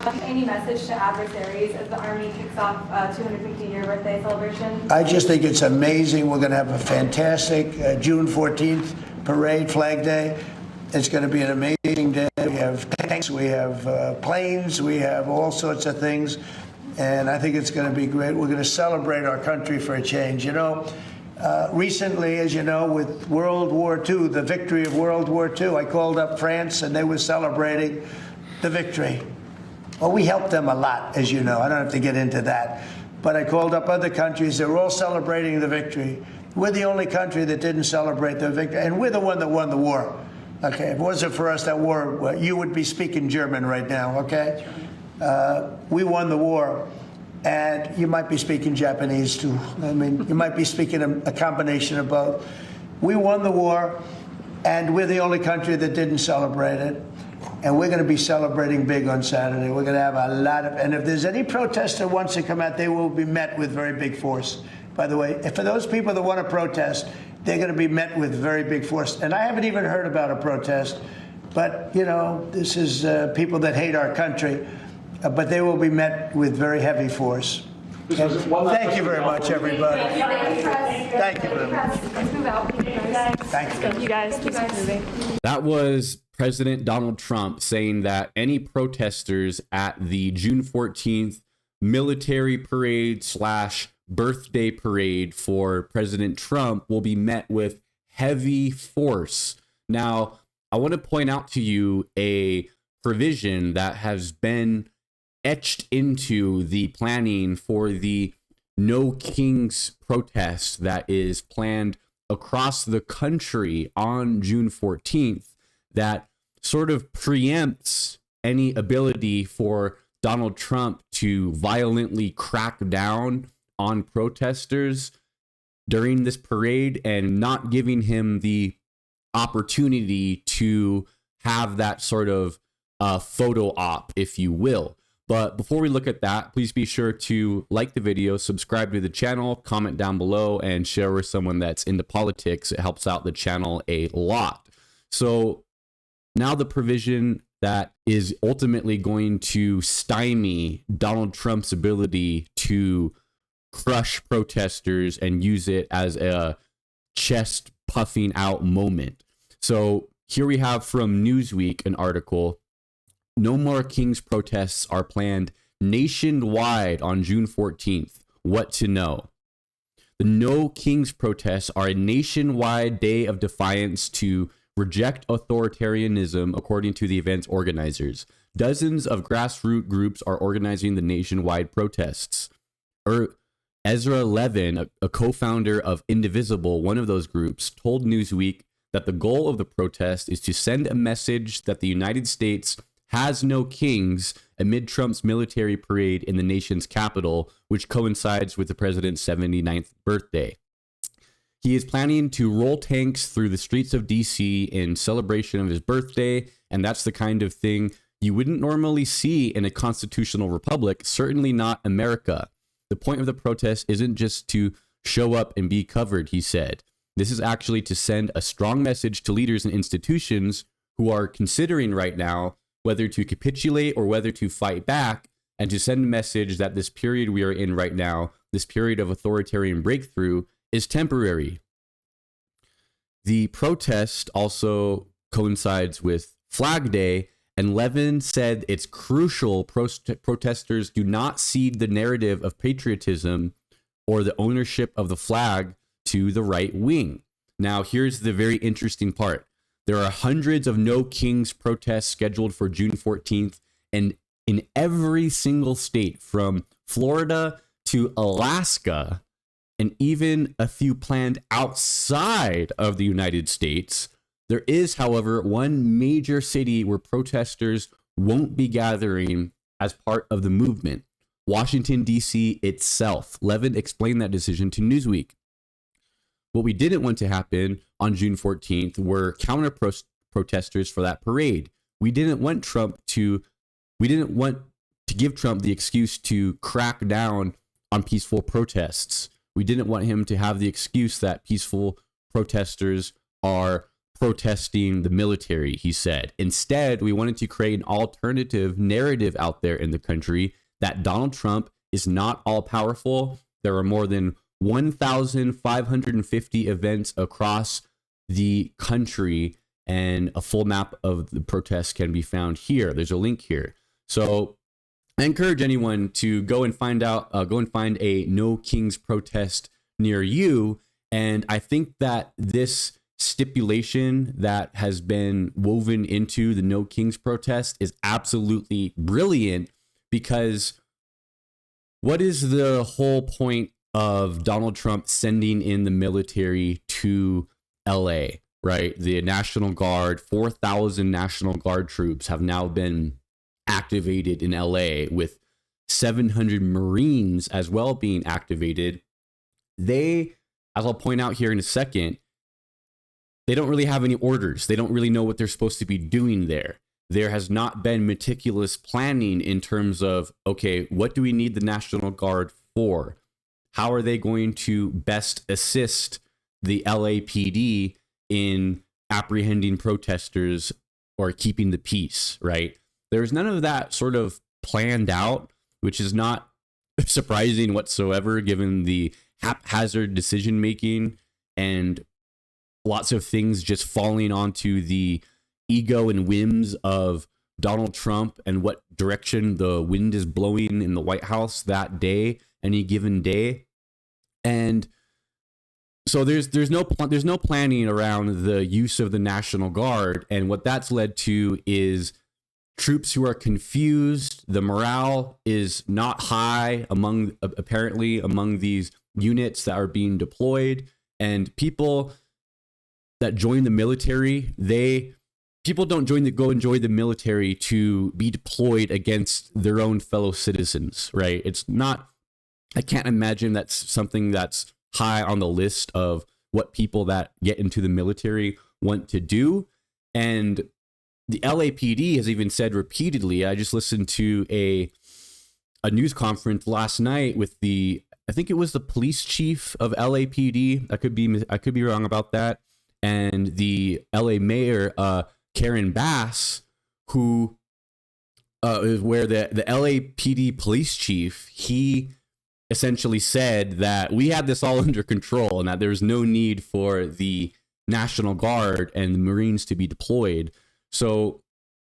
Any message to adversaries as the Army kicks off 250-year birthday celebration? I just think it's amazing. We're going to have a fantastic June 14th parade, Flag Day. It's going to be an amazing day. We have tanks, we have planes, we have all sorts of things. And I think it's going to be great. We're going to celebrate our country for a change. You know, recently, as you know, with World War II, the victory of World War II, I called up France and they were celebrating the victory. Well, we helped them a lot, as you know. I don't have to get into that. But I called up other countries. They were all celebrating the victory. We're the only country that didn't celebrate the victory. And we're the one that won the war. Okay, if it wasn't for us, that war, well, you would be speaking German right now, okay? We won the war. And you might be speaking Japanese, too. I mean, you might be speaking a combination of both. We won the war, and we're the only country that didn't celebrate it. And we're going to be celebrating big on Saturday. We're going to have a lot of, and if there's any protest that wants to come out, they will be met with very big force. By the way, for those people that want to protest, they're going to be met with very big force. And I haven't even heard about a protest, but, you know, this is people that hate our country, but they will be met with very heavy force. Thank you very much, everybody. Thank you very much. Thank you guys. Keep moving. That was President Donald Trump saying that any protesters at the June 14th military parade / birthday parade for President Trump will be met with heavy force. Now, I want to point out to you a provision that has been etched into the planning for the No Kings protest that is planned across the country on June 14th that sort of preempts any ability for Donald Trump to violently crack down on protesters during this parade and not giving him the opportunity to have that sort of photo op, if you will. But before we look at that, please be sure to like the video, subscribe to the channel, comment down below, and share with someone that's into politics. It helps out the channel a lot. So now the provision that is ultimately going to stymie Donald Trump's ability to crush protesters and use it as a chest puffing out moment. So here we have from Newsweek an article. No more Kings protests are planned nationwide on June 14th. What to know? The No Kings protests are a nationwide day of defiance to reject authoritarianism, according to the event's organizers. Dozens of grassroots groups are organizing the nationwide protests. Ezra Levin, a co-founder of Indivisible, one of those groups, told Newsweek that the goal of the protest is to send a message that the United States has no kings amid Trump's military parade in the nation's capital, which coincides with the president's 79th birthday. He is planning to roll tanks through the streets of D.C. in celebration of his birthday, and that's the kind of thing you wouldn't normally see in a constitutional republic, certainly not America. The point of the protest isn't just to show up and be covered, he said. This is actually to send a strong message to leaders and institutions who are considering right now whether to capitulate or whether to fight back, and to send a message that this period we are in right now, this period of authoritarian breakthrough, is temporary. The protest also coincides with Flag Day, and Levin said it's crucial protesters do not cede the narrative of patriotism or the ownership of the flag to the right wing. Now, here's the very interesting part. There are hundreds of No Kings protests scheduled for June 14th, and in every single state from Florida to Alaska, and even a few planned outside of the United States, there is, however, one major city where protesters won't be gathering as part of the movement: Washington, D.C. itself. Levin explained that decision to Newsweek. What we didn't want to happen on June 14th were counter protesters for that parade. We didn't want to give Trump the excuse to crack down on peaceful protests. We didn't want him to have the excuse that peaceful protesters are protesting the military, he said. Instead, we wanted to create an alternative narrative out there in the country that Donald Trump is not all powerful. There are more than 1,550 events across the country, and a full map of the protests can be found here. There's a link here. So I encourage anyone to go and find a No Kings protest near you. And I think that this stipulation that has been woven into the No Kings protest is absolutely brilliant, because what is the whole point of Donald Trump sending in the military to LA, right? The National Guard, 4,000 National Guard troops have now been activated in LA, with 700 Marines as well being activated. They, as I'll point out here in a second, they don't really have any orders. They don't really know what they're supposed to be doing there. There has not been meticulous planning in terms of, okay, what do we need the National Guard for? How are they going to best assist the LAPD in apprehending protesters or keeping the peace, right? There's none of that sort of planned out, which is not surprising whatsoever, given the haphazard decision making and lots of things just falling onto the ego and whims of Donald Trump and what direction the wind is blowing in the White House that day, any given day. And so there's no planning around the use of the National Guard, and what that's led to is troops who are confused. The morale is not high apparently among these units that are being deployed, and people that join the military, people don't go and join the military to be deployed against their own fellow citizens, right? It's not. I can't imagine that's something that's high on the list of what people that get into the military want to do. And the LAPD has even said repeatedly, I just listened to a news conference last night with I think it was the police chief of LAPD. I could be wrong about that. And the LA mayor, Karen Bass, who is where the LAPD police chief, he essentially said that we had this all under control and that there's no need for the National Guard and the Marines to be deployed. So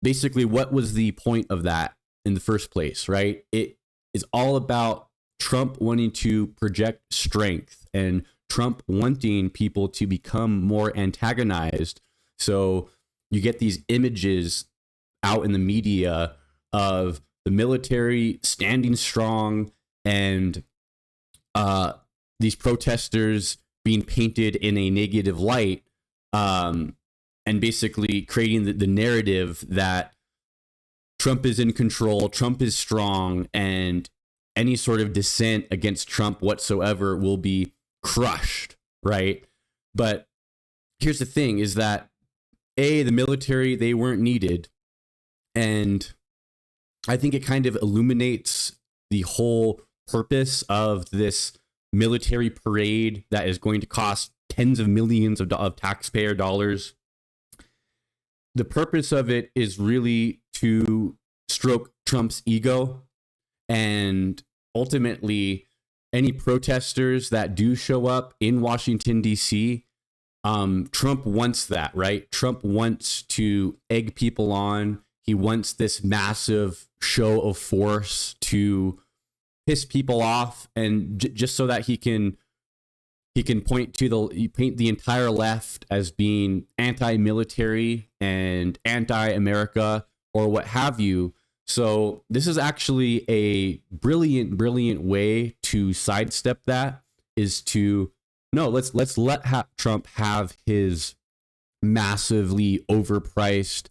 basically, what was the point of that in the first place, right? It is all about Trump wanting to project strength and Trump wanting people to become more antagonized. So you get these images out in the media of the military standing strong and these protesters being painted in a negative light, and basically creating the narrative that Trump is in control, Trump is strong, and any sort of dissent against Trump whatsoever will be crushed, right? But here's the thing, is that the military, they weren't needed. And I think it kind of illuminates the whole purpose of this military parade that is going to cost tens of millions of taxpayer dollars. The purpose of it is really to stroke Trump's ego, and ultimately any protesters that do show up in Washington, D.C., Trump wants that, right? Trump wants to egg people on. He wants this massive show of force to piss people off, and just so that he can paint the entire left as being anti-military and anti-America or what have you. So this is actually a brilliant way to sidestep that, is to let's let Trump have his massively overpriced,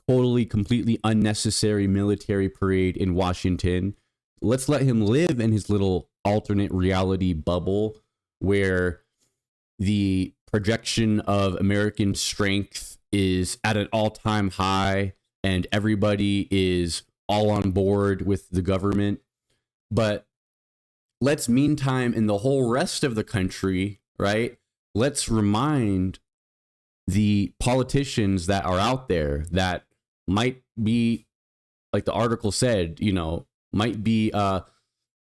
totally completely unnecessary military parade in Washington. Let's let him live in his little alternate reality bubble where the projection of American strength is at an all-time high and everybody is all on board with the government. But let's meantime in the whole rest of the country, right? Let's remind the politicians that are out there that might be, like the article said, might be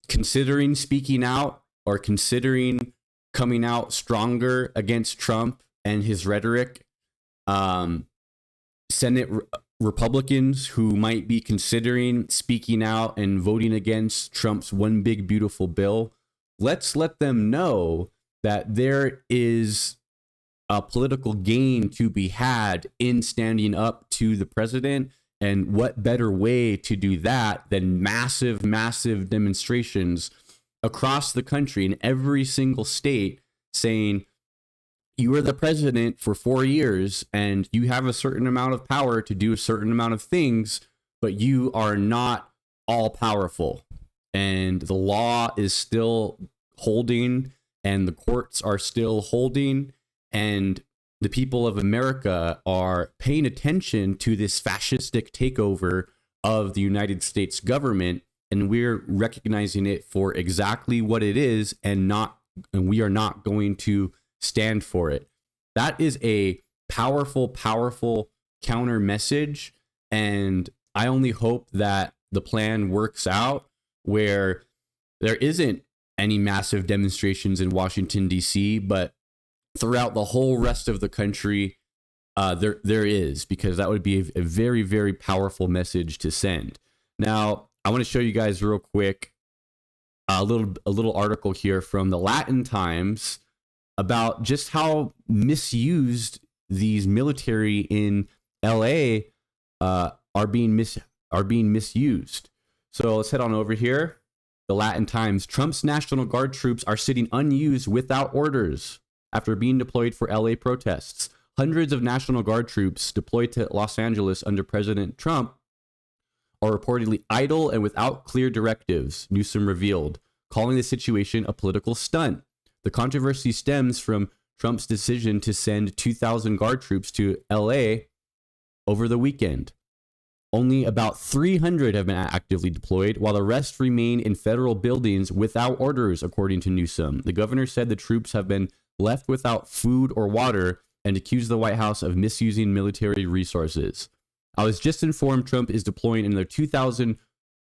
considering speaking out or considering coming out stronger against Trump and his rhetoric. Senate Republicans who might be considering speaking out and voting against Trump's one big beautiful bill. Let's let them know that there is a political gain to be had in standing up to the president. And what better way to do that than massive, massive demonstrations across the country in every single state saying, you are the president for 4 years and you have a certain amount of power to do a certain amount of things, but you are not all powerful. And the law is still holding and the courts are still holding. And the people of America are paying attention to this fascistic takeover of the United States government. And we're recognizing it for exactly what it is and we are not going to stand for it. That is a powerful, powerful counter message. And I only hope that the plan works out where there isn't any massive demonstrations in Washington, D.C., but throughout the whole rest of the country, there is, because that would be a very, very powerful message to send. Now, I want to show you guys real quick a little article here from the Latin Times about just how misused these military in LA are being misused. So let's head on over here. The Latin Times: Trump's National Guard troops are sitting unused without orders after being deployed for LA protests. Hundreds of National Guard troops deployed to Los Angeles under President Trump are reportedly idle and without clear directives, Newsom revealed, calling the situation a political stunt. The controversy stems from Trump's decision to send 2,000 Guard troops to LA over the weekend. Only about 300 have been actively deployed, while the rest remain in federal buildings without orders, according to Newsom. The governor said the troops have been left without food or water and accused the White House of misusing military resources. I was just informed Trump is deploying another 2,000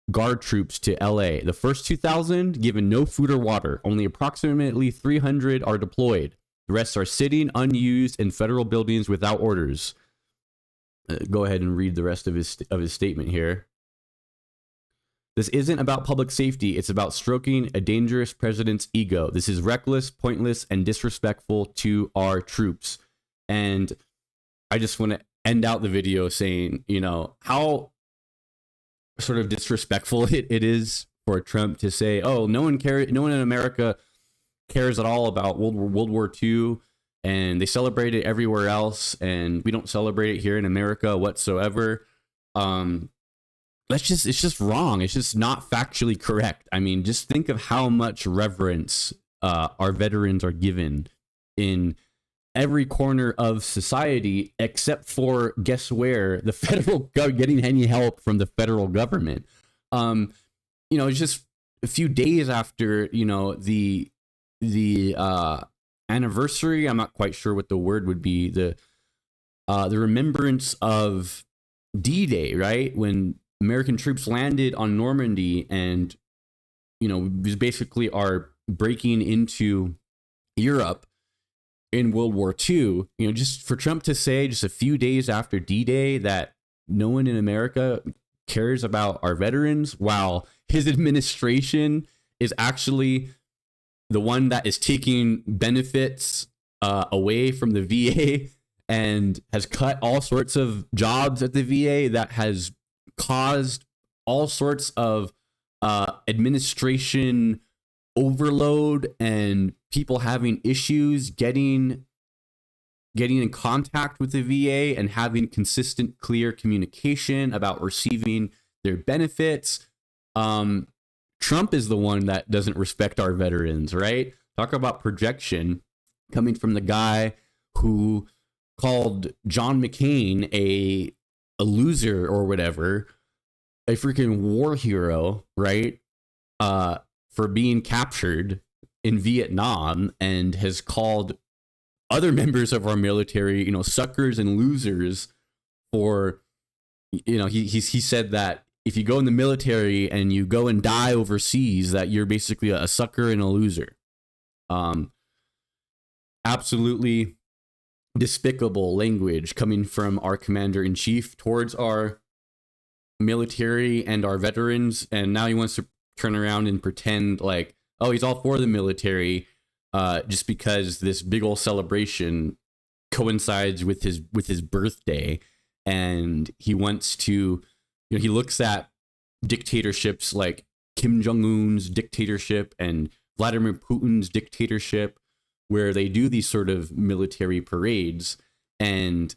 Guard troops to LA. The first 2,000 given no food or water. Only approximately 300 are deployed. The rest are sitting unused in federal buildings without orders. Go ahead and read the rest of his statement here. This isn't about public safety. It's about stroking a dangerous president's ego. This is reckless, pointless, and disrespectful to our troops. And I just want to end out the video saying, how sort of disrespectful it is for Trump to say, oh, no one in America cares at all about World War II, and they celebrate it everywhere else, and we don't celebrate it here in America whatsoever. It's just wrong. It's just not factually correct. I mean, just think of how much reverence our veterans are given in every corner of society, except for, guess where, the federal getting any help from the federal government. It's just a few days after the anniversary. I'm not quite sure what the word would be. The remembrance of D-Day, right, when American troops landed on Normandy and basically are breaking into Europe in World War II. Just for Trump to say just a few days after D-Day that no one in America cares about our veterans, while his administration is actually the one that is taking benefits away from the VA and has cut all sorts of jobs at the VA, that has caused all sorts of administration overload and people having issues getting in contact with the VA and having consistent, clear communication about receiving their benefits. Trump is the one that doesn't respect our veterans, right? Talk about projection coming from the guy who called John McCain a loser or whatever, a freaking war hero, right? For being captured in Vietnam, and has called other members of our military, you know, suckers and losers for, you know, he said that if you go in the military and you go and die overseas, that you're basically a sucker and a loser. Absolutely despicable language coming from our commander-in-chief towards our military and our veterans. And now he wants to turn around and pretend like, oh, he's all for the military, just because this big old celebration coincides with his birthday. And he wants to, you know, he looks at dictatorships like Kim Jong-un's dictatorship and Vladimir Putin's dictatorship, where they do these sort of military parades, and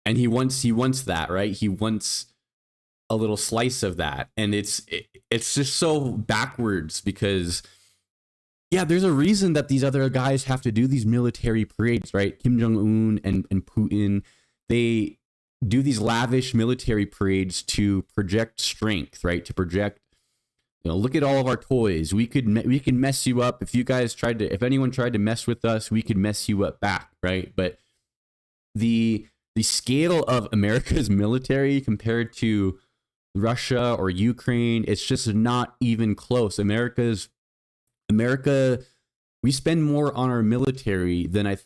he wants that, right? He wants a little slice of that, and it's just so backwards because, yeah, there's a reason that these other guys have to do these military parades, right? Kim Jong-un and Putin, they do these lavish military parades to project strength, right? To project, you know, look at all of our toys. We can mess you up if anyone tried to mess with us, we could mess you up back, right? But the scale of America's military compared to Russia or Ukraine, it's just not even close. America, we spend more on our military than I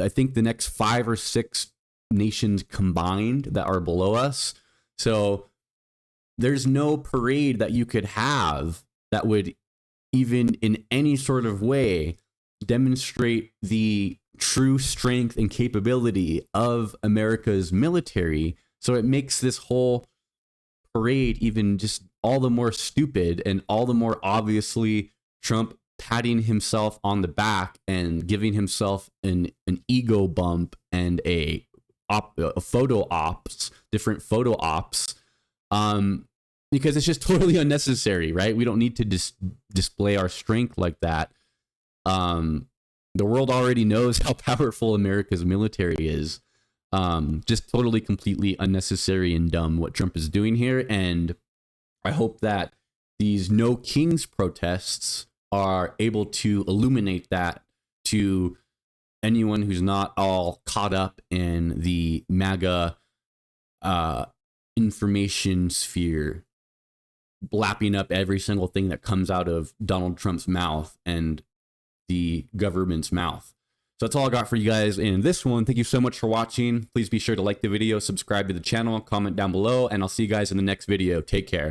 think the next 5 or 6 nations combined that are below us. So there's no parade that you could have that would even in any sort of way demonstrate the true strength and capability of America's military. So it makes this whole parade even just all the more stupid, and all the more obviously Trump patting himself on the back and giving himself an ego bump and a photo ops, different photo ops, because it's just totally unnecessary, right? We don't need to display our strength like that. The world already knows how powerful America's military is. Just totally, completely unnecessary and dumb what Trump is doing here. And I hope that these No Kings protests are able to illuminate that to anyone who's not all caught up in the MAGA information sphere, lapping up every single thing that comes out of Donald Trump's mouth and the government's mouth. So that's all I got for you guys in this one. Thank you so much for watching. Please be sure to like the video, subscribe to the channel, comment down below, and I'll see you guys in the next video. Take care.